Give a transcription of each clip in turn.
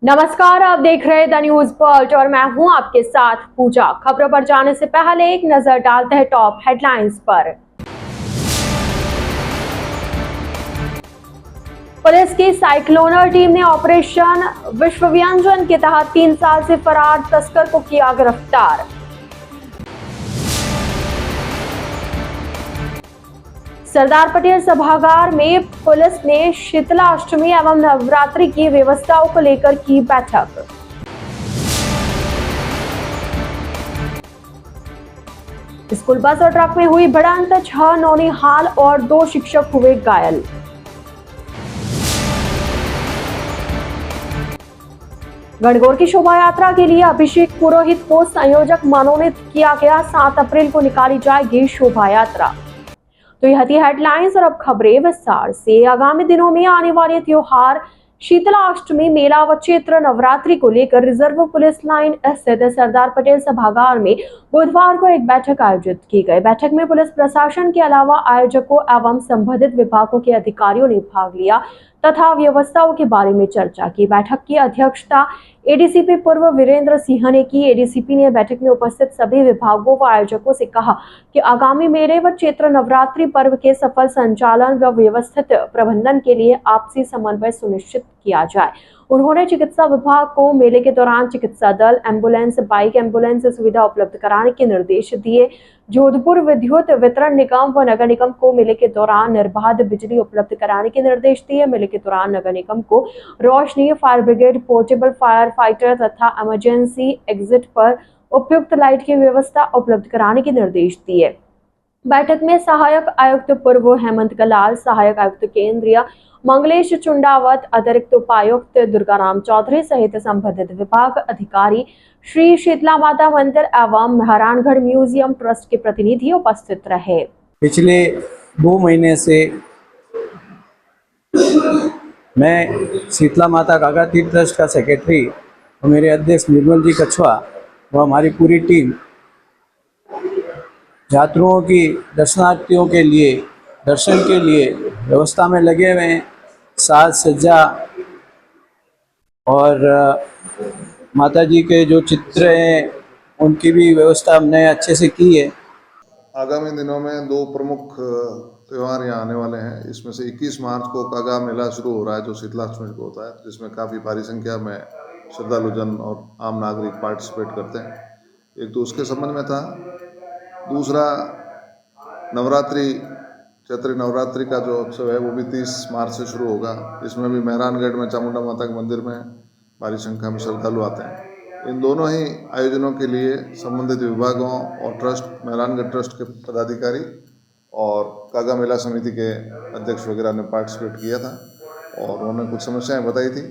नमस्कार, आप देख रहे हैं द न्यूज वर्ल्ड और मैं हूं आपके साथ पूजा। खबरों पर जाने से पहले एक नजर डालते हैं टॉप हेडलाइंस पर। पुलिस की साइक्लोनर टीम ने ऑपरेशन विश्वव्यंजन के तहत 3 साल से फरार तस्कर को किया गिरफ्तार। सरदार पटेल सभागार में पुलिस ने शीतलाष्टमी एवं नवरात्रि की व्यवस्थाओं को लेकर की बैठक। स्कूल बस और ट्रक में हुई भिड़ंत, 6 नौनिहाल और 2 शिक्षक हुए घायल। गणगौर की शोभा यात्रा के लिए अभिषेक पुरोहित को संयोजक मनोनीत किया गया। 7 अप्रैल को निकाली जाएगी शोभा यात्रा। तो यह थी हेडलाइंस और अब खबरें विस्तार से। आगामी दिनों में आने वाले त्योहार शीतलाष्टमी, मेला व चैत्र नवरात्रि को लेकर रिजर्व पुलिस लाइन स्थित सरदार पटेल सभागार में बुधवार को एक बैठक आयोजित की गई। बैठक में पुलिस प्रशासन के अलावा आयोजकों एवं संबंधित विभागों के अधिकारियों ने भाग लिया तथा व्यवस्थाओं के बारे में चर्चा की। बैठक की अध्यक्षता एडीसीपी पूर्व वीरेंद्र सिंह ने की। एडीसीपी ने बैठक में उपस्थित सभी विभागों व आयोजकों से कहा कि आगामी मेले व चैत्र नवरात्रि पर्व के सफल संचालन व व्यवस्थित प्रबंधन के लिए आपसी समन्वय सुनिश्चित किया जाए। उन्होंने चिकित्सा विभाग को मेले के दौरान चिकित्सा दल, एम्बुलेंस, बाइक एम्बुलेंस सुविधा उपलब्ध कराने के निर्देश दिए। जोधपुर विद्युत वितरण निगम व नगर निगम को मेले के दौरान निर्बाध बिजली उपलब्ध कराने के निर्देश दिए। मेले के दौरान नगर निगम को रोशनी, fire brigade, portable fire fighter तथा इमरजेंसी एग्जिट पर उपयुक्त लाइट की व्यवस्था उपलब्ध कराने के निर्देश दिए। बैठक में सहायक आयुक्त पूर्व हेमंत कलाल, सहायक आयुक्त केंद्रीय मंगलेश चुंडावत, अतिरिक्त उपायुक्त दुर्गाराम चौधरी सहित संबंधित विभाग अधिकारी, श्री शीतला माता मंदिर एवं मेहरानगढ़ म्यूजियम ट्रस्ट के प्रतिनिधि उपस्थित रहे। पिछले 2 महीने से मैं शीतला माता काका तीर्थ ट्रस्ट का सेक्रेटरी और मेरे अध्यक्ष निर्मल जी कछवा व हमारी पूरी टीम यात्रियों की, दर्शनार्थियों के लिए दर्शन के लिए व्यवस्था में लगे हुए हैं। साज सज्जा और माता जी के जो चित्र हैं उनकी भी व्यवस्था हमने अच्छे से की है। आगामी दिनों में 2 प्रमुख त्यौहार यहाँ आने वाले हैं। इसमें से 21 मार्च को कागा मेला शुरू हो रहा है जो शीतलाष्टमी को होता है, जिसमें काफ़ी भारी संख्या में श्रद्धालुजन और आम नागरिक पार्टिसिपेट करते हैं। एक तो उसके संबंध में था। दूसरा, नवरात्रि, चैत्र नवरात्रि का जो उत्सव है वो भी 30 मार्च से शुरू होगा। इसमें भी मेहरानगढ़ में चामुंडा माता के मंदिर में भारी संख्या में श्रद्धालु आते हैं। इन दोनों ही आयोजनों के लिए संबंधित विभागों और ट्रस्ट, मेहरानगढ़ ट्रस्ट के पदाधिकारी और कागा मेला समिति के अध्यक्ष वगैरह ने पार्टिसिपेट किया था और उन्होंने कुछ समस्याएं बताई थी।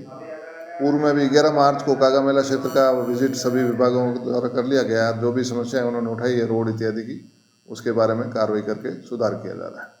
पूर्व में भी 11 मार्च को कागा मेला क्षेत्र का विजिट सभी विभागों द्वारा कर लिया गया। जो भी समस्याएं उन्होंने उठाई है रोड इत्यादि की, उसके बारे में कार्रवाई करके सुधार किया जा रहा है।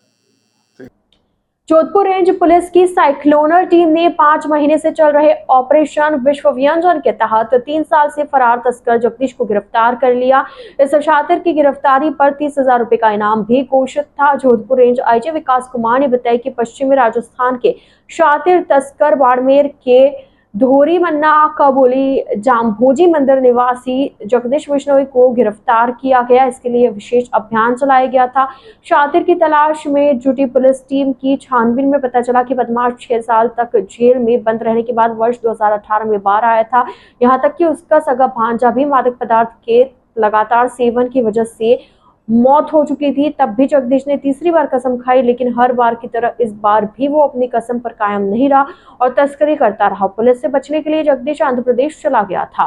जोधपुर रेंज पुलिस की साइक्लोनर टीम ने 5 महीने से चल रहे ऑपरेशन विश्वव्यंजन के तहत 3 साल से फरार तस्कर जगदीश को गिरफ्तार कर लिया। इस शातिर की गिरफ्तारी पर 30,000 रुपए का इनाम भी घोषित था। जोधपुर रेंज आईजी विकास कुमार ने बताया कि पश्चिमी राजस्थान के शातिर तस्कर बाड़मेर के धोरी मन्ना कबोली जामभोजी मंदिर निवासी जगदीश बिश्नोई को गिरफ्तार किया गया। इसके लिए विशेष अभियान चलाया गया था। शातिर की तलाश में जुटी पुलिस टीम की छानबीन में पता चला कि बदमाश 6 साल तक जेल में बंद रहने के बाद वर्ष 2018 में बाहर आया था। यहाँ तक कि उसका सगा भांजा भी मादक पदार्थ के लगातार सेवन की वजह से मौत हो चुकी थी। तब भी जगदीश ने तीसरी बार कसम खाई, लेकिन हर बार की तरह इस बार भी वो अपनी कसम पर कायम नहीं रहा और तस्करी करता रहा। पुलिस से बचने के लिए जगदीश आंध्र प्रदेश चला गया था।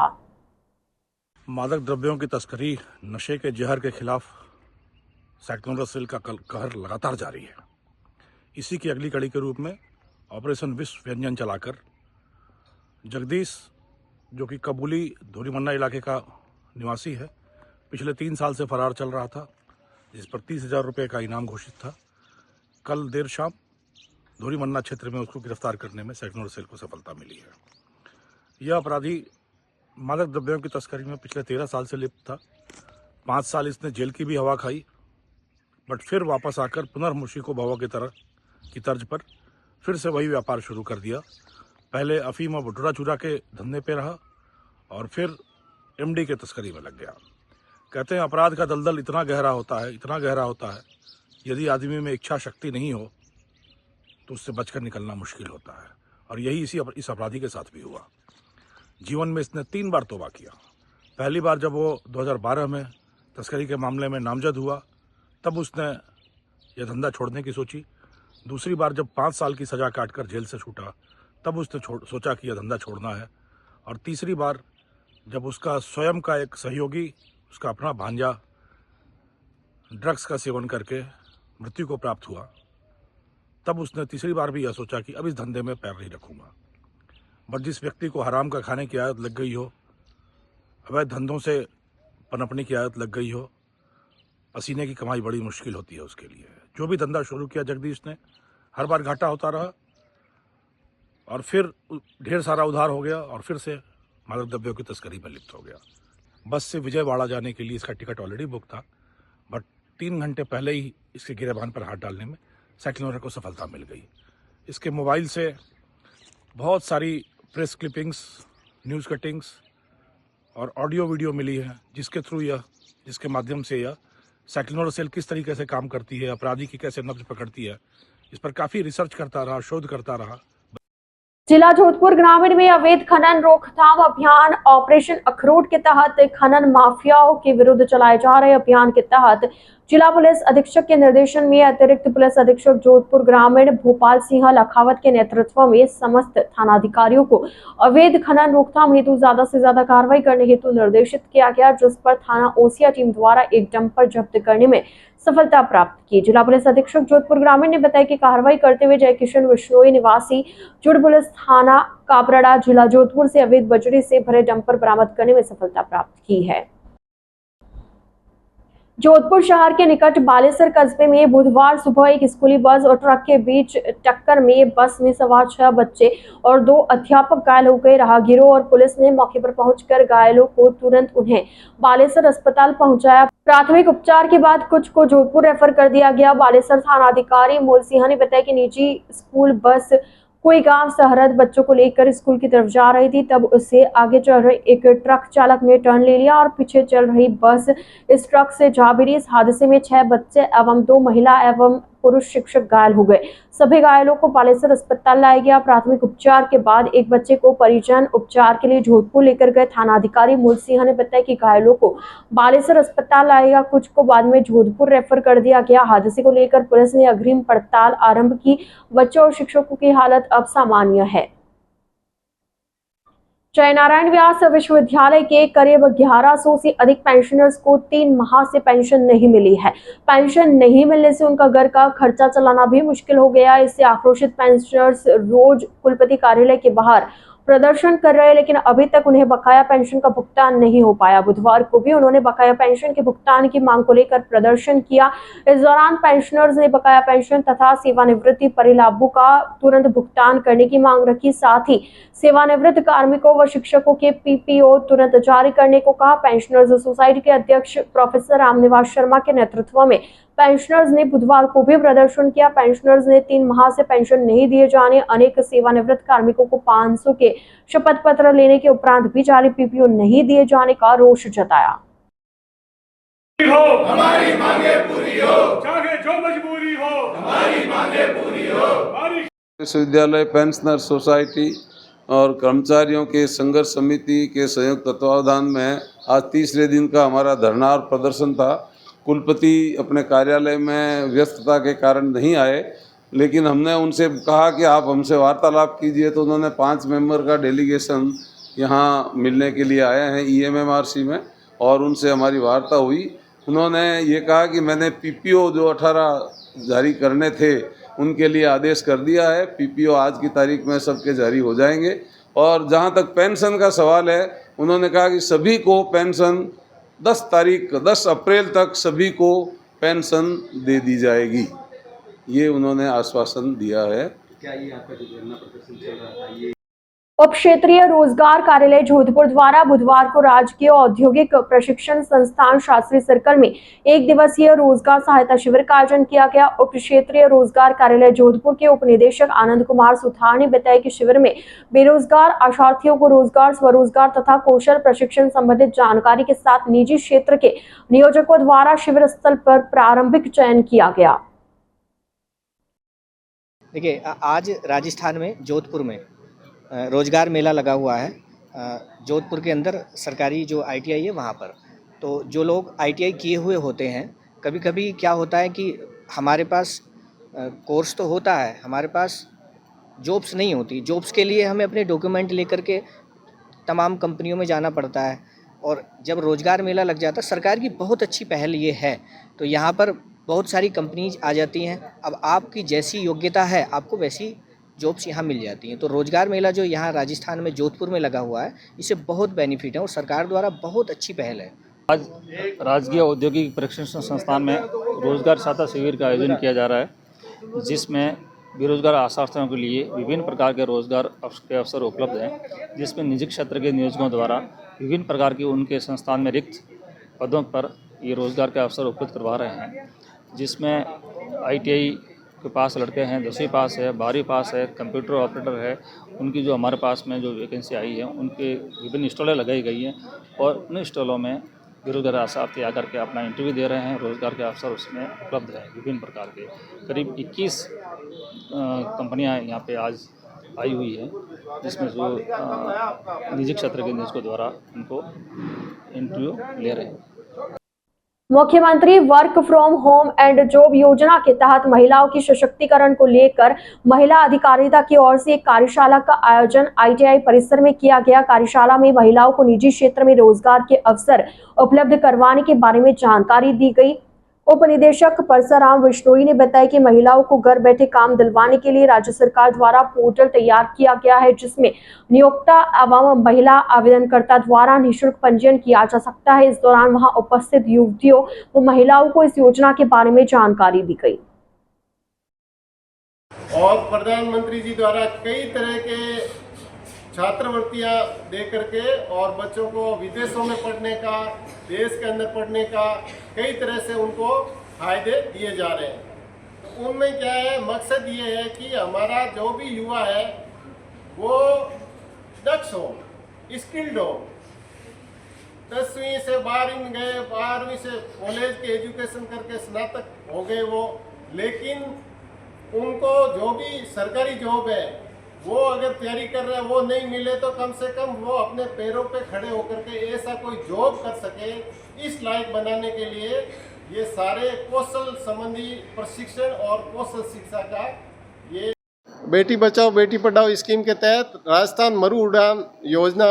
मादक द्रव्यों की तस्करी, नशे के जहर के खिलाफ साइक्लोनर सेल का कहर लगातार जारी है। इसी की अगली कड़ी के रूप में ऑपरेशन विश्व व्यंजन चलाकर जगदीश, जो कि कबूली धोरीमन्ना इलाके का निवासी है, पिछले 3 साल से फरार चल रहा था, जिस पर 30,000 रुपये का इनाम घोषित था। कल देर शाम धोरीमन्ना क्षेत्र में उसको गिरफ्तार करने में साइक्लोनर सेल को सफलता मिली है। यह अपराधी मादक द्रव्यों की तस्करी में पिछले 13 साल से लिप्त था। 5 साल इसने जेल की भी हवा खाई, बट फिर वापस आकर पुनर्मुशी को भवा की तर्ज पर फिर से वही व्यापार शुरू कर दिया। पहले अफीम और भुट्टा चूरा के धंधे पे रहा और फिर एमडी के तस्करी में लग गया। कहते हैं अपराध का दलदल इतना गहरा होता है, यदि आदमी में इच्छा शक्ति नहीं हो तो उससे बचकर निकलना मुश्किल होता है। और यही इस अपराधी के साथ भी हुआ। जीवन में इसने 3 बार तौबा किया। पहली बार जब वो 2012 में तस्करी के मामले में नामजद हुआ, तब उसने यह धंधा छोड़ने की सोची। दूसरी बार जब 5 साल की सज़ा काटकर जेल से छूटा, तब उसने सोचा कि यह धंधा छोड़ना है। और तीसरी बार जब उसका स्वयं का एक सहयोगी, उसका अपना भांजा, ड्रग्स का सेवन करके मृत्यु को प्राप्त हुआ, तब उसने तीसरी बार भी यह सोचा कि अब इस धंधे में पैर नहीं रखूँगा। बट जिस व्यक्ति को हराम का खाने की आदत लग गई हो, अवैध धंधों से पनपने की आदत लग गई हो, पसीने की कमाई बड़ी मुश्किल होती है उसके लिए। जो भी धंधा शुरू किया जगदीश ने, हर बार घाटा होता रहा और फिर ढेर सारा उधार हो गया और फिर से मादक द्रव्यों की तस्करी में लिप्त हो गया। बस से विजयवाड़ा जाने के लिए इसका टिकट ऑलरेडी बुक था, बट 3 घंटे पहले ही इसके गिरेबान पर हाथ डालने में साइक्लोनर को सफलता मिल गई। इसके मोबाइल से बहुत सारी प्रेस क्लिपिंग्स, न्यूज़ कटिंग्स और ऑडियो वीडियो मिली है, जिसके माध्यम से यह साइक्लोनर सेल किस तरीके से काम करती है, अपराधी की कैसे नब्ज पकड़ती है, इस पर काफ़ी रिसर्च करता रहा, शोध करता रहा। जिला जोधपुर ग्रामीण में अवैध खनन रोकथाम अभियान ऑपरेशन अखरोट के तहत खनन माफियाओं के विरुद्ध चलाए जा रहे अभियान के तहत जिला पुलिस अधीक्षक के निर्देशन में अतिरिक्त पुलिस अधीक्षक जोधपुर ग्रामीण भोपाल सिंह लखावत के नेतृत्व में समस्त थानाधिकारियों को अवैध खनन रोकथाम हेतु ज्यादा से ज्यादा कार्रवाई करने हेतु निर्देशित किया गया, जिस पर थाना ओसिया टीम द्वारा एक डंपर जब्त करने में सफलता प्राप्त की। जिला पुलिस अधीक्षक जोधपुर ग्रामीण ने बताया कि कार्रवाई करते हुए जय किशन विश्नोई निवासी जुड़ पुलिस थाना कापराड़ा जिला जोधपुर से अवैध बजरी से भरे डंपर बरामद करने में सफलता प्राप्त की है। जोधपुर शहर के निकट बालेसर कस्बे में बुधवार सुबह एक स्कूली बस और ट्रक के बीच टक्कर में बस में सवार 6 बच्चे और 2 अध्यापक घायल हो गए। राहगीरों और पुलिस ने मौके पर पहुंचकर घायलों को तुरंत उन्हें बालेसर अस्पताल पहुंचाया। प्राथमिक उपचार के बाद कुछ को जोधपुर रेफर कर दिया गया। बालेसर थानाधिकारी मोल सिंह ने बताया कि निजी स्कूल बस कोई गांव सरहद बच्चों को लेकर स्कूल की तरफ जा रही थी, तब उसे आगे चल रहे एक ट्रक चालक ने टर्न ले लिया और पीछे चल रही बस इस ट्रक से जा भिड़ी। इस हादसे में 6 बच्चे एवं 2 महिला एवं पुरुष शिक्षक घायल हो गए। सभी घायलों को बालेसर अस्पताल लाया गया। प्राथमिक उपचार के बाद एक बच्चे को परिजन उपचार के लिए जोधपुर लेकर गए। थानाधिकारी मूल सिंह ने बताया कि घायलों को बालेसर अस्पताल लाया गया, कुछ को बाद में जोधपुर रेफर कर दिया गया। हादसे को लेकर पुलिस ने अग्रिम पड़ताल आरंभ की। बच्चों और शिक्षकों की हालत अब सामान्य है। जयनारायण व्यास विश्वविद्यालय के करीब 1100 से अधिक पेंशनर्स को 3 माह से पेंशन नहीं मिली है। पेंशन नहीं मिलने से उनका घर का खर्चा चलाना भी मुश्किल हो गया। इससे आक्रोशित पेंशनर्स रोज कुलपति कार्यालय के बाहर प्रदर्शन कर रहे हैं, लेकिन अभी तक उन्हें बकाया पेंशन का भुगतान नहीं हो पाया। बुधवार को भी उन्होंने बकाया पेंशन के भुगतान की मांग को लेकर प्रदर्शन किया। इस दौरान पेंशनर्स ने बकाया पेंशन तथा सेवानिवृत्ति परिलाभों का तुरंत भुगतान करने की मांग रखी। साथ ही सेवानिवृत्त कार्मिकों व शिक्षकों के पीपीओ तुरंत जारी करने को कहा। पेंशनर्स सोसाइटी के अध्यक्ष प्रोफेसर रामनिवास शर्मा के नेतृत्व में पेंशनर्स ने बुधवार को भी प्रदर्शन किया। पेंशनर्स ने 3 माह से पेंशन नहीं दिए जाने, अनेक सेवानिवृत्त कार्मिकों को 500 के शपथ पत्र लेने के उपरांत भी जारी पीपीओ नहीं दिए जाने का रोष जताया। हमारी मांगे पूरी हो, चाहे जो मजबूरी हो, हमारी मांगे पूरी हो। विश्वविद्यालय पेंशनर सोसाइटी और कर्मचारियों के संघर्ष समिति के संयुक्त तत्वावधान में आज तीसरे दिन का हमारा धरना और प्रदर्शन था। कुलपति अपने कार्यालय में व्यस्तता के कारण नहीं आए, लेकिन हमने उनसे कहा कि आप हमसे वार्तालाप कीजिए, तो उन्होंने 5 मेंबर का डेलीगेशन यहाँ मिलने के लिए आए हैं EMMRC में, और उनसे हमारी वार्ता हुई। उन्होंने ये कहा कि मैंने पीपीओ जो 18 जारी करने थे उनके लिए आदेश कर दिया है। पीपीओ आज की तारीख में सबके जारी हो जाएंगे। और जहाँ तक पेंशन का सवाल है, उन्होंने कहा कि सभी को पेंशन 10 अप्रैल तक सभी को पेंशन दे दी जाएगी। ये उन्होंने आश्वासन दिया है। क्या ये आपका जो धरना प्रदर्शन चल रहा था, ये उप क्षेत्रीय रोजगार कार्यालय जोधपुर द्वारा बुधवार को राजकीय औद्योगिक प्रशिक्षण संस्थान शास्त्री सर्कल में एक दिवसीय रोजगार सहायता शिविर का आयोजन किया गया। उप क्षेत्रीय रोजगार कार्यालय जोधपुर के उप निदेशक आनंद कुमार सुथार ने बताया कि शिविर में बेरोजगार अभ्यर्थियों को रोजगार, स्वरोजगार तथा कौशल प्रशिक्षण संबंधित जानकारी के साथ निजी क्षेत्र के नियोजकों द्वारा शिविर स्थल पर प्रारंभिक चयन किया गया। देखिए, आज राजस्थान में जोधपुर में रोज़गार मेला लगा हुआ है। जोधपुर के अंदर सरकारी जो ITI है वहाँ पर, तो जो लोग ITI किए हुए होते हैं, कभी कभी क्या होता है कि हमारे पास कोर्स तो होता है, हमारे पास जॉब्स नहीं होती। जॉब्स के लिए हमें अपने डॉक्यूमेंट लेकर के तमाम कंपनियों में जाना पड़ता है, और जब रोज़गार मेला लग जाता है, सरकार की बहुत अच्छी पहल ये है, तो यहाँ पर बहुत सारी कंपनीज आ जाती हैं। अब आपकी जैसी योग्यता है, आपको वैसी जॉब्स यहाँ मिल जाती हैं। तो रोज़गार मेला जो यहाँ राजस्थान में जोधपुर में लगा हुआ है, इससे बहुत बेनिफिट है और सरकार द्वारा बहुत अच्छी पहल है। आज राजकीय औद्योगिक प्रशिक्षण संस्थान में रोजगार सहायता शिविर का आयोजन किया जा रहा है, जिसमें बेरोजगार अभ्यर्थियों के लिए विभिन्न प्रकार के रोजगार के अवसर उपलब्ध हैं, जिसमें निजी क्षेत्र के नियोजकों द्वारा विभिन्न प्रकार की उनके संस्थान में रिक्त पदों पर ये रोजगार के अवसर उपलब्ध करवा रहे हैं, जिसमें ITI के पास लड़के हैं, 10वीं पास है, 12वीं पास है, कंप्यूटर ऑपरेटर है। उनकी जो हमारे पास में जो वैकेंसी आई है, उनके विभिन्न स्टॉलें लगाई गई हैं और उन स्टॉलों में बेरोजगार अभ्यर्थी आकर के अपना इंटरव्यू दे रहे हैं। रोज़गार के अवसर उसमें उपलब्ध है विभिन्न प्रकार के। करीब 21 कंपनियां यहाँ पे आज आई हुई है, जिसमें जो निजी क्षेत्र के नियोजकों द्वारा उनको इंटरव्यू ले रहे हैं। मुख्यमंत्री work from home and job योजना के तहत महिलाओं की सशक्तिकरण को लेकर महिला अधिकारिता की ओर से एक कार्यशाला का आयोजन ITI परिसर में किया गया। कार्यशाला में महिलाओं को निजी क्षेत्र में रोजगार के अवसर उपलब्ध करवाने के बारे में जानकारी दी गई। उप निदेशक परसराम विश्नोई ने बताया कि महिलाओं को घर बैठे काम दिलवाने के लिए राज्य सरकार द्वारा पोर्टल तैयार किया गया है, जिसमें नियोक्ता एवं महिला आवेदनकर्ता द्वारा निःशुल्क पंजीयन किया जा सकता है। इस दौरान वहां उपस्थित युवतियों व महिलाओं को इस योजना के बारे में जानकारी दी गई। और प्रधानमंत्री जी द्वारा कई तरह के छात्रवृत्तियां दे करके और बच्चों को विदेशों में पढ़ने का, देश के अंदर पढ़ने का कई तरह से उनको फायदे दिए जा रहे हैं। उनमें क्या है, मकसद ये है कि हमारा जो भी युवा है वो दक्ष हो, स्किल्ड हो। 10वीं से 12वीं गए, 12वीं से कॉलेज के एजुकेशन करके स्नातक हो गए वो, लेकिन उनको जो भी सरकारी जॉब है वो अगर तैयारी कर रहे हैं, वो नहीं मिले तो कम से कम वो अपने पैरों पे खड़े होकर के ऐसा कोई जॉब कर सके, इस लायक बनाने के लिए ये सारे कौशल संबंधी प्रशिक्षण और कौशल शिक्षा का ये बेटी बचाओ बेटी पढ़ाओ स्कीम के तहत राजस्थान मरु उड़ान योजना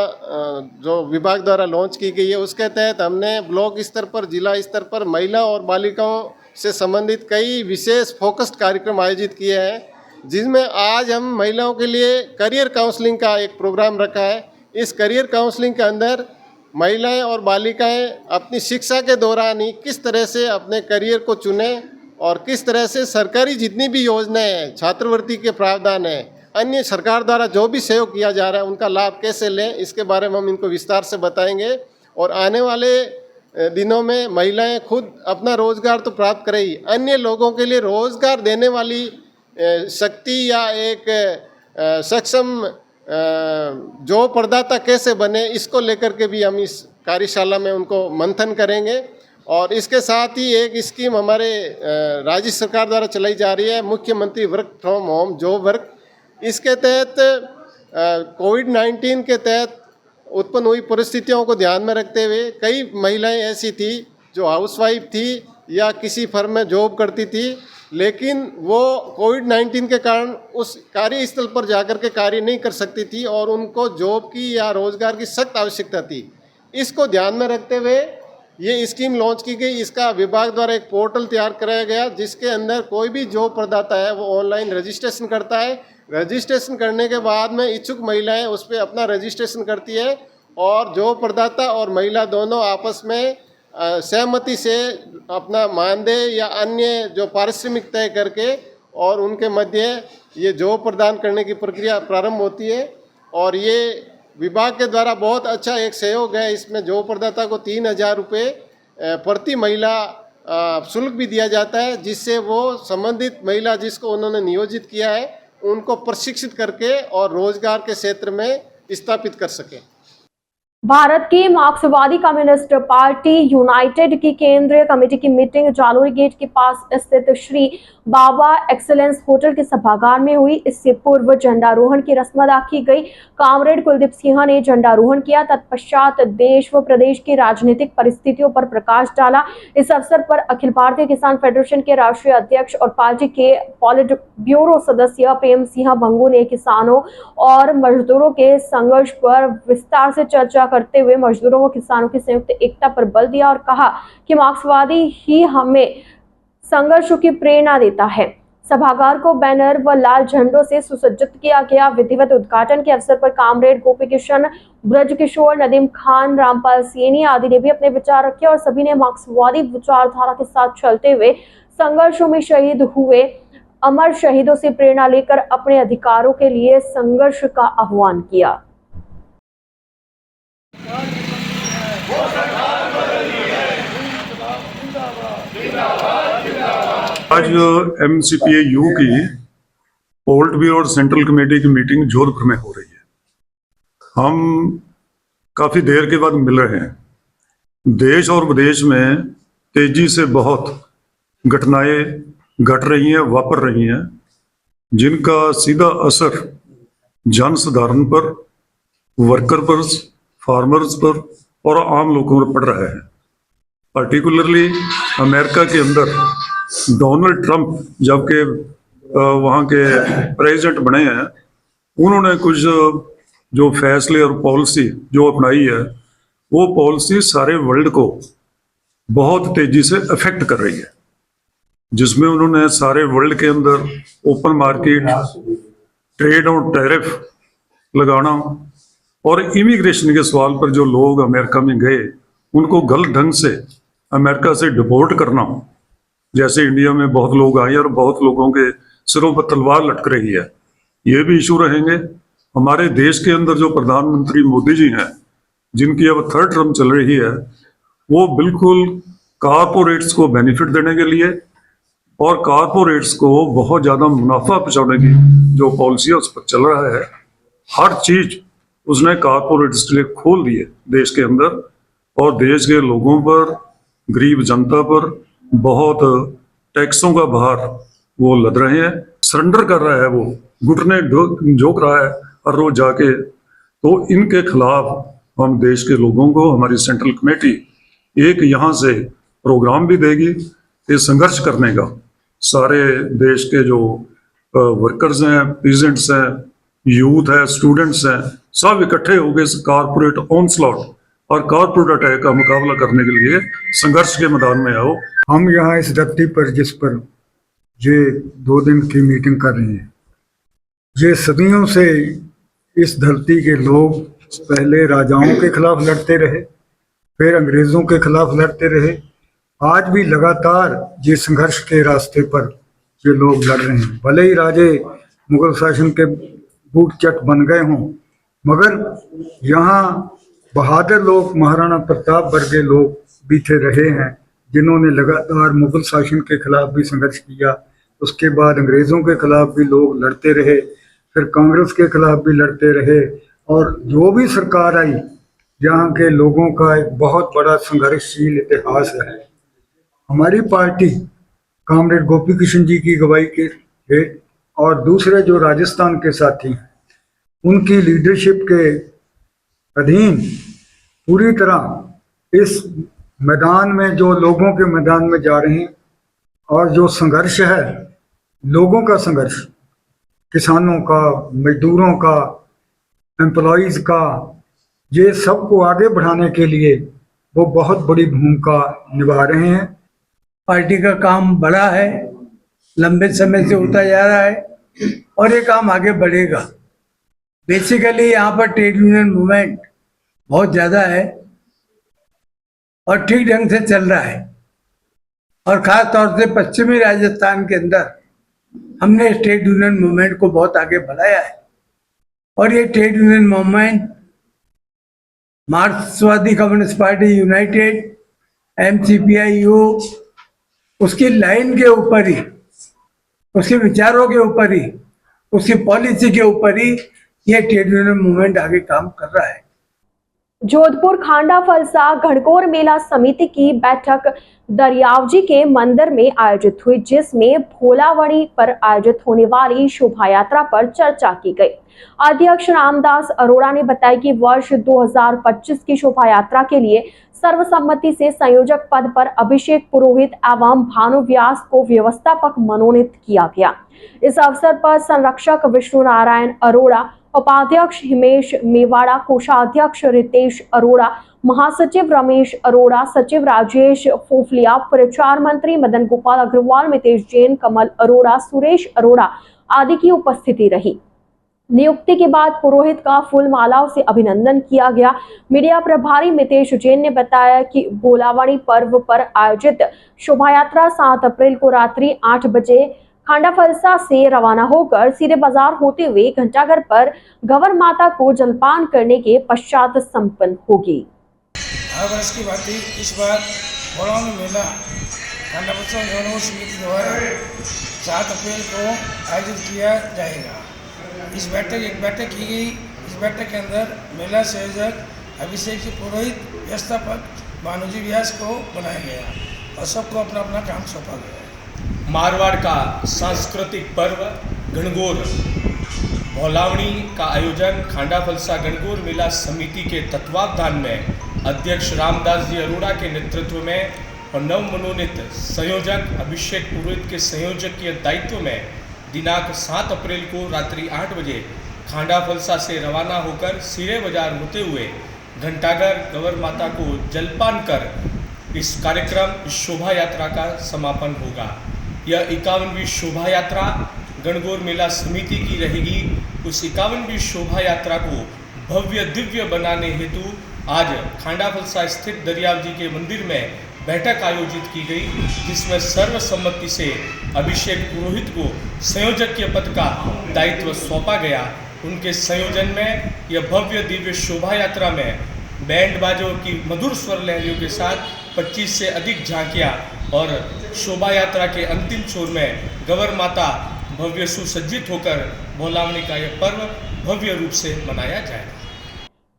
जो विभाग द्वारा लॉन्च की गई है, उसके तहत हमने ब्लॉक स्तर पर, जिला स्तर पर महिला और बालिकाओं से संबंधित कई विशेष फोकस्ड कार्यक्रम आयोजित किए हैं, जिसमें आज हम महिलाओं के लिए करियर काउंसलिंग का एक प्रोग्राम रखा है। इस करियर काउंसलिंग के अंदर महिलाएं और बालिकाएं अपनी शिक्षा के दौरान ही किस तरह से अपने करियर को चुनें और किस तरह से सरकारी जितनी भी योजनाएं हैं, छात्रवृत्ति के प्रावधान है, अन्य सरकार द्वारा जो भी सहयोग किया जा रहा है, उनका लाभ कैसे लें, इसके बारे में हम इनको विस्तार से बताएंगे। और आने वाले दिनों में महिलाएं खुद अपना रोजगार तो प्राप्त करेंगी, अन्य लोगों के लिए रोजगार देने वाली शक्ति या एक सक्षम जो प्रदाता कैसे बने, इसको लेकर के भी हम इस कार्यशाला में उनको मंथन करेंगे। और इसके साथ ही एक स्कीम हमारे राज्य सरकार द्वारा चलाई जा रही है, मुख्यमंत्री work from home job work. इसके तहत कोविड-19 के तहत उत्पन्न हुई परिस्थितियों को ध्यान में रखते हुए कई महिलाएं ऐसी थी जो हाउसवाइफ थी या किसी फर्म में जॉब करती थी, लेकिन वो कोविड-19 के कारण उस कार्यस्थल पर जाकर के कार्य नहीं कर सकती थी और उनको जॉब की या रोजगार की सख्त आवश्यकता थी। इसको ध्यान में रखते हुए ये स्कीम लॉन्च की गई। इसका विभाग द्वारा एक पोर्टल तैयार कराया गया, जिसके अंदर कोई भी जॉब प्रदाता है वो ऑनलाइन रजिस्ट्रेशन करता है। रजिस्ट्रेशन करने के बाद में इच्छुक महिलाएं उस पर अपना रजिस्ट्रेशन करती है और जॉब प्रदाता और महिला दोनों आपस में सहमति से अपना मानदेय या अन्य जो पारिश्रमिक तय करके और उनके मध्य ये जॉब प्रदान करने की प्रक्रिया प्रारंभ होती है। और ये विभाग के द्वारा बहुत अच्छा एक सहयोग है। इसमें जॉब प्रदाता को 3,000 रुपये प्रति महिला शुल्क भी दिया जाता है, जिससे वो संबंधित महिला जिसको उन्होंने नियोजित किया है उनको प्रशिक्षित करके और रोजगार के क्षेत्र में स्थापित कर सकें। भारत की मार्क्सवादी कम्युनिस्ट पार्टी यूनाइटेड की केंद्रीय कमेटी की मीटिंग जालोरी गेट के पास स्थित श्री बाबा एक्सीलेंस होटल के सभागार में हुई। इससे पूर्व झंडारोहण की रस्म अदा की गई। कामरेड कुलदीप सिंह ने झंडारोहण किया। तत्पश्चात देश व प्रदेश की राजनीतिक परिस्थितियों पर प्रकाश डाला। इस अवसर पर अखिल भारतीय किसान फेडरेशन के राष्ट्रीय अध्यक्ष और पार्टी के पॉलिट ब्यूरो सदस्य प्रेम सिंह भंगू ने किसानों और मजदूरों के संघर्ष पर विस्तार से चर्चा करते हुए मजदूरों व किसानों की संयुक्त एकता पर बल दिया और कहा कि मार्क्सवादी ही हमें संघर्षों की प्रेरणा देता है। सभागार को बैनर व लाल झंडों से सुसज्जित किया गया। विधिवत उद्घाटन के अवसर पर कामरेड गोपी किशन, ब्रज किशोर, नदीम खान, रामपाल सेनी आदि ने भी अपने विचार रखे और सभी ने मार्क्सवादी विचारधारा के साथ चलते हुए संघर्षों में शहीद हुए अमर शहीदों से प्रेरणा लेकर अपने अधिकारों के लिए संघर्ष का आह्वान किया। आज MCPA यू की पोल्ट ब्यूरो और सेंट्रल कमेटी की मीटिंग जोधपुर में हो रही है। हम काफी देर के बाद मिल रहे हैं। देश और विदेश में तेजी से बहुत घटनाएं घट रही हैं, वापर रही हैं, जिनका सीधा असर जन साधारण पर, वर्कर पर, फार्मर्स पर और आम लोगों पर पड़ रहा है। पर्टिकुलरली अमेरिका के अंदर डोनाल्ड ट्रंप जबकि वहाँ के प्रेसिडेंट बने हैं, उन्होंने कुछ जो फैसले और पॉलिसी जो अपनाई है, वो पॉलिसी सारे वर्ल्ड को बहुत तेजी से अफेक्ट कर रही है, जिसमें उन्होंने सारे वर्ल्ड के अंदर ओपन मार्केट, ट्रेड और टैरिफ लगाना और इमिग्रेशन के सवाल पर जो लोग अमेरिका में गए उनको गलत ढंग से अमेरिका से डिपोर्ट करना, जैसे इंडिया में बहुत लोग आए और बहुत लोगों के सिरों पर तलवार लटक रही है, ये भी इशू रहेंगे। हमारे देश के अंदर जो प्रधानमंत्री मोदी जी हैं, जिनकी अब 3rd टर्म चल रही है, वो बिल्कुल कारपोरेट्स को बेनिफिट देने के लिए और कारपोरेट्स को बहुत ज़्यादा मुनाफा पहुँचाने की जो पॉलिसी है उस पर चल रहा है। हर चीज़ उसने कारपोरेट्स के लिए खोल दी है देश के अंदर, और देश के लोगों पर, गरीब जनता पर बहुत टैक्सों का भार वो लद रहे हैं, सरेंडर कर रहा है, वो घुटने झोंक रहा है हर रोज जाके। तो इनके खिलाफ हम देश के लोगों को, हमारी सेंट्रल कमेटी एक यहाँ से प्रोग्राम भी देगी ये संघर्ष करने का। सारे देश के जो वर्कर्स हैं, पीजेंट्स हैं, यूथ है, स्टूडेंट्स हैं, सब इकट्ठे हो गए कारपोरेट ऑनस्लॉट और कारपोरेट अटैक का मुकाबला करने के लिए संघर्ष के मैदान में आओ। हम यहाँ इस धरती पर जिस पर ये 2 दिन की मीटिंग कर रहे हैं, ये सदियों से इस धरती के लोग पहले राजाओं के खिलाफ लड़ते रहे, फिर अंग्रेज़ों के खिलाफ लड़ते रहे, आज भी लगातार ये संघर्ष के रास्ते पर ये लोग लड़ रहे हैं। भले ही राजे मुगल शासन के बूट चट बन गए हों, मगर यहाँ बहादुर लोग, महाराणा प्रताप वर्गे लोग बीते रहे हैं, जिन्होंने लगातार मुगल शासन के खिलाफ भी संघर्ष किया। उसके बाद अंग्रेज़ों के खिलाफ भी लोग लड़ते रहे, फिर कांग्रेस के खिलाफ भी लड़ते रहे, और जो भी सरकार आई, यहाँ के लोगों का एक बहुत बड़ा संघर्षशील इतिहास है। हमारी पार्टी कामरेड गोपी किशन जी की अगुवाई के हेठ और दूसरे जो राजस्थान के साथी हैं, उनकी लीडरशिप के अधीन पूरी तरह इस मैदान में, जो लोगों के मैदान में जा रहे हैं, और जो संघर्ष है, लोगों का संघर्ष, किसानों का, मजदूरों का, एम्प्लॉइज़ का, ये सबको आगे बढ़ाने के लिए वो बहुत बड़ी भूमिका निभा रहे हैं। पार्टी का काम बड़ा है, लंबे समय से होता जा रहा है और ये काम आगे बढ़ेगा। बेसिकली यहाँ पर ट्रेड यूनियन मूवमेंट बहुत ज़्यादा है और ठीक ढंग से चल रहा है, और ख़ास तौर से पश्चिमी राजस्थान के अंदर हमने ट्रेड यूनियन मूवमेंट को बहुत आगे बढ़ाया है। और ये ट्रेड यूनियन मूवमेंट, मार्क्सवादी कम्युनिस्ट पार्टी यूनाइटेड, MCPI-U, उसकी लाइन के ऊपर ही, उसके विचारों के ऊपर ही, उसकी पॉलिसी के ऊपर ही ये ट्रेड यूनियन मूवमेंट आगे काम कर रहा है। जोधपुर खांडा फलसा घनघोर मेला समिति की बैठक दरियावजी के मंदिर में आयोजित हुई, जिसमें भोलावड़ी पर आयोजित होने वाली शोभा यात्रा पर चर्चा की गई। अध्यक्ष रामदास अरोड़ा ने बताया कि वर्ष 2025 की शोभा यात्रा के लिए सर्वसम्मति से संयोजक पद पर अभिषेक पुरोहित एवं भानु व्यास को व्यवस्थापक मनोनीत किया गया। इस अवसर पर संरक्षक विष्णु नारायण अरोड़ा, उपाध्यक्ष हिमेश मेवाड़ा, कोषाध्यक्ष रितेश अरोड़ा, महासचिव रमेश अरोड़ा, सचिव राजेश फोफलिया, प्रचार मंत्री मदन गोपाल अग्रवाल, मितेश जैन, कमल अरोड़ा, सुरेश अरोड़ा आदि की उपस्थिति रही। नियुक्ति के बाद पुरोहित का फूल मालाओं से अभिनंदन किया गया। मीडिया प्रभारी मितेश जैन ने बताया कि भोलावड़ी पर्व पर आयोजित शोभा यात्रा 7 अप्रैल को रात्रि 8 बजे खांडा फलसा से रवाना होकर सीधे बाजार होते हुए घंटाघर पर गवर माता को जलपान करने के पश्चात संपन्न होगी। हर वर्ष की भांति इस बार भोलावड़ी मेला खांडा फलसा जनों समिति द्वारा 7 अप्रैल को आयोजित किया जाएगा। एक बैठक की गई। इस बैठक के अंदर मेला संयोजक अभिषेक पुरोहित, व्यवस्थापक भानुजी व्यास को बनाया गया और सबको अपना अपना काम सौंपा गया। मारवाड़ का सांस्कृतिक पर्व घनघोर भोलावड़ी का आयोजन खांडा फलसा घनघोर मेला समिति के तत्वावधान में अध्यक्ष रामदास जी अरोड़ा के नेतृत्व में और नवमनोनीत संयोजक अभिषेक पुरोहित के संयोजकीय दायित्व में दिनांक 7 अप्रैल को रात्रि 8 बजे खांडा फलसा से रवाना होकर सीरे बाजार होते हुए घंटाघर गवर माता को जलपान कर इस कार्यक्रम शोभा यात्रा का समापन होगा। यह 51वीं शोभा यात्रा घनघोर मेला समिति की रहेगी। उस 51वीं शोभा यात्रा को भव्य दिव्य बनाने हेतु आज खांडा फलसा स्थित दरियावजी के मंदिर में बैठक आयोजित की गई, जिसमें सर्वसम्मति से अभिषेक पुरोहित को संयोजकीय पद का दायित्व सौंपा गया। उनके संयोजन में यह भव्य दिव्य शोभा यात्रा में बैंड बाजों की मधुर स्वर लहरियों के साथ 25 से अधिक झांकियां और शोभा यात्रा के अंतिम छोर में गवर माता भव्य सुसज्जित होकर भोलावड़ी का यह पर्व भव्य रूप से मनाया जाएगा।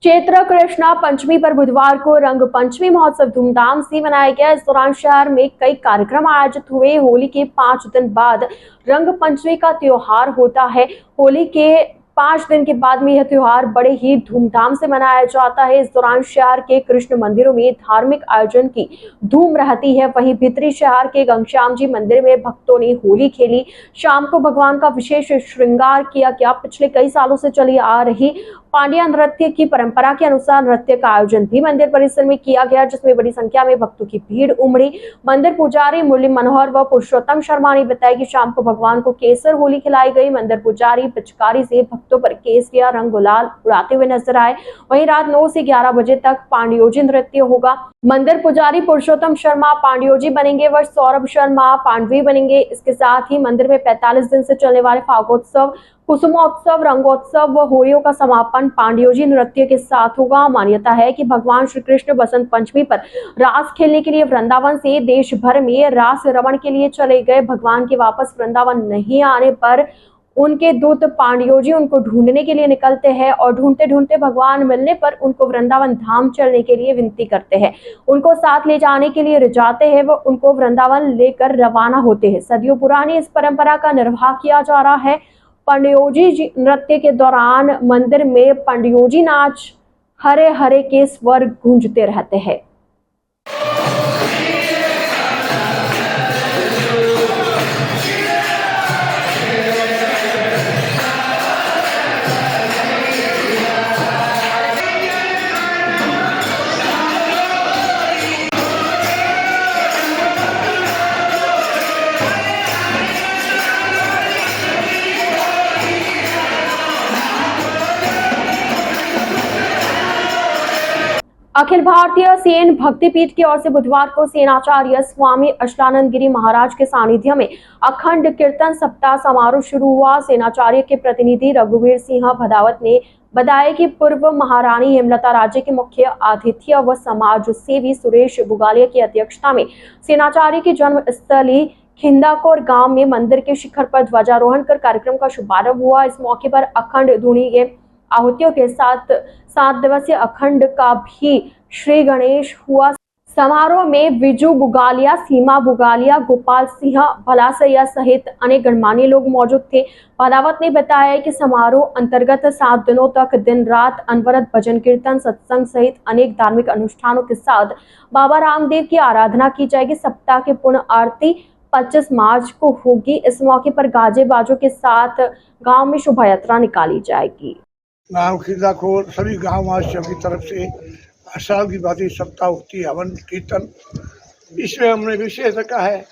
चैत्र कृष्णा पंचमी पर बुधवार को रंग पंचमी महोत्सव धूमधाम से मनाया गया। इस दौरान शहर में कई कार्यक्रम आयोजित हुए। होली के 5 दिन बाद रंग पंचमी का त्योहार होता है। होली के 5 दिन के बाद में यह त्योहार बड़े ही धूमधाम से मनाया जाता है। इस दौरान शहर के कृष्ण मंदिरों में धार्मिक आयोजन की धूम रहती है। वहीं भीतरी शहर के घनश्याम जी मंदिर में भक्तों ने होली खेली। शाम को भगवान का विशेष श्रृंगार किया गया। पिछले कई सालों से चली आ रही पांड्या नृत्य की परंपरा के अनुसार नृत्य का आयोजन भी मंदिर परिसर में किया गया, जिसमें बड़ी संख्या में भक्तों की भीड़ उमड़ी। मंदिर पुजारी मुरली मनोहर व पुरुषोत्तम शर्मा ने बताया कि शाम को भगवान को केसर होली खिलाई गई। मंदिर पुजारी पिचकारी से भक्तों पर केसरिया रंग गुलाल उड़ाते हुए नजर आए। वहीं रात 9 से 11 बजे तक पांड्योजी नृत्य होगा। मंदिर पुजारी पुरुषोत्तम शर्मा पांड्योजी बनेंगे व सौरभ शर्मा पांडवी बनेंगे। इसके साथ ही मंदिर में 45 दिन से चलने वाले फागोत्सव, कुसुमोत्सव, रंगोत्सव व होलियों का समापन पांड्योजी नृत्य के साथ होगा। मान्यता है कि भगवान श्री कृष्ण बसंत पंचमी पर रास खेलने के लिए वृंदावन से देश भर में रास रमण के लिए चले गए। भगवान के वापस वृंदावन नहीं आने पर उनके दूत पांड्योजी उनको ढूंढने के लिए निकलते हैं और ढूंढते ढूंढते भगवान मिलने पर उनको वृंदावन धाम चलने के लिए विनती करते हैं। उनको साथ ले जाने के लिए रिझाते हैं व उनको वृंदावन लेकर रवाना होते हैं। सदियों पुरानी इस परंपरा का निर्वाह किया जा रहा है। पांड्योजी नृत्य के दौरान मंदिर में पांड्योजी नाच हरे हरे के स्वर गूंजते रहते हैं। अखिल भारतीय सेन भक्तिपीठ की ओर से बुधवार को सेनाचार्य स्वामी अचलानंद गिरी महाराज के सानिध्य में अखंड कीर्तन सप्ताह समारोह शुरू हुआ। सेनाचार्य के प्रतिनिधि रघुवीर सिंह भदावत ने बताया कि पूर्व महारानी हेमलता राज्य के मुख्य आतिथ्य व समाज सेवी सुरेश बुगालिया की अध्यक्षता में सेनाचार्य की जन्म स्थली खिंदाकोर गांव में मंदिर के शिखर पर ध्वजारोहण कर कार्यक्रम का शुभारंभ हुआ। इस मौके पर अखंड धुनी के आहुतियों के साथ 7 दिवसीय अखंड का भी श्री गणेश हुआ। समारोह में विजू बुगालिया, सीमा बुगालिया, गोपाल सिंह भलासैया सहित अनेक गणमान्य लोग मौजूद थे। भदावत ने बताया कि समारोह अंतर्गत 7 दिनों तक दिन रात अनवरत भजन कीर्तन, सत्संग सहित अनेक धार्मिक अनुष्ठानों के साथ बाबा रामदेव की आराधना की जाएगी। सप्ताह की पूर्ण आरती 25 मार्च को होगी। इस मौके पर गाजे बाजों के साथ गांव में शोभा यात्रा निकाली जाएगी। गाँव खिंदाकोर सभी गाँव वासियों की तरफ से हर साल की बात सप्ताह होती है, हवन कीर्तन। इसमें हमने विशेष रखा है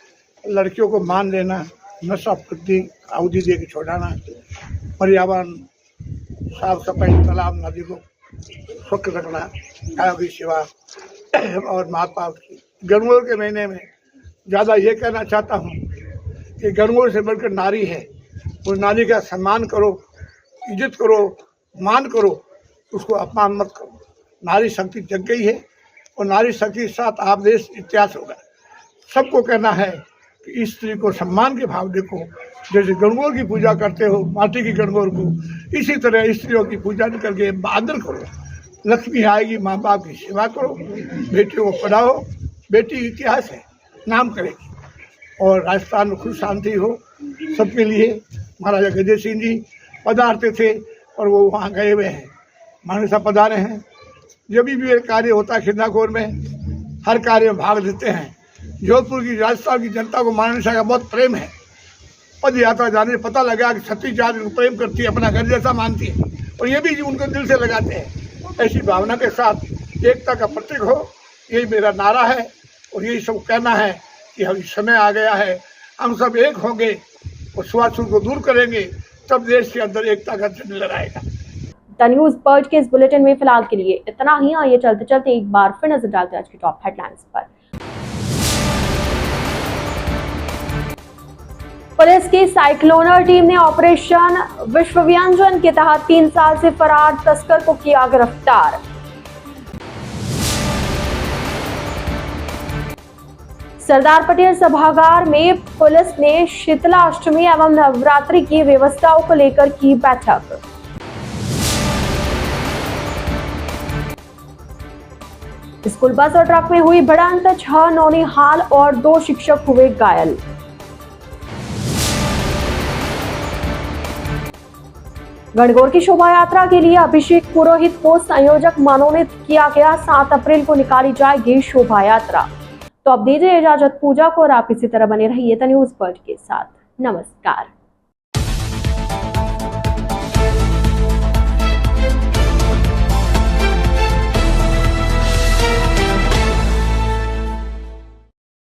लड़कियों को मान देना, नशा प्रति आहुति दे के छोड़ाना, पर्यावरण साफ सफाई, तालाब नदी को स्वच्छ रखना, गायों की सेवा और माता की। गणगौर के महीने में ज़्यादा ये कहना चाहता हूँ कि गणगौर से बढ़कर नारी है, वो नारी का सम्मान करो, इज्जत करो, मान करो, उसको अपमान मत करो। नारी शक्ति जग गई है और नारी शक्ति के साथ आप देश इतिहास होगा। सबको कहना है कि स्त्री को सम्मान के भाव देखो। जैसे गणगौर की पूजा करते हो माटी की गणगौर को, इसी तरह स्त्रियों की पूजा करके आदर करो। लक्ष्मी आएगी, माँ बाप की सेवा करो, बेटियों को पढ़ाओ। बेटी इतिहास है, नाम करेगी। और राजस्थान में खुश शांति हो सबके लिए। महाराजा गजय सिंह जी पधारते थे और वो वहाँ गए हुए हैं, माने साहब पधारे हैं। जब भी कार्य होता है खिंदाकोर में, हर कार्य में भाग लेते हैं। जोधपुर की राजस्थान की जनता को महारानी साहब का बहुत प्रेम है। पद यात्रा जाने से पता लगा कि छत्तीस जाति को प्रेम करती है, अपना घर जैसा मानती है और ये भी उनको दिल से लगाते हैं। ऐसी भावना के साथ एकता का प्रतीक हो, यही मेरा नारा है और यही सब कहना है कि अब समय आ गया है, हम सब एक होंगे और छुआछूत को दूर करेंगे, तब देश के अंदर एकता का झंडा लहराएगा। द न्यूज़ पर्ज के इस बुलेटिन में फिलहाल के लिए इतना ही। आइए चलते चलते एक बार फिर नजर डालते हैं आज की टॉप हेडलाइंस पर। पुलिस की साइक्लोनर टीम ने ऑपरेशन विश्वव्यंजन के तहत 3 साल से फरार तस्कर को किया गिरफ्तार। सरदार पटेल सभागार में पुलिस ने शीतलाष्टमी एवं नवरात्रि की व्यवस्थाओं को लेकर की बैठक। स्कूल बस और ट्रक में हुई भिड़ंत, 6 नौनिहाल और 2 शिक्षक हुए घायल। गणगौर की शोभा यात्रा के लिए अभिषेक पुरोहित को संयोजक मनोनीत किया गया। 7 अप्रैल को निकाली जाएगी शोभा यात्रा। तो अब दीजिए इजाजत पूजा को और आप इसी तरह बने रहिए द न्यूज़ पर्ज के साथ। नमस्कार।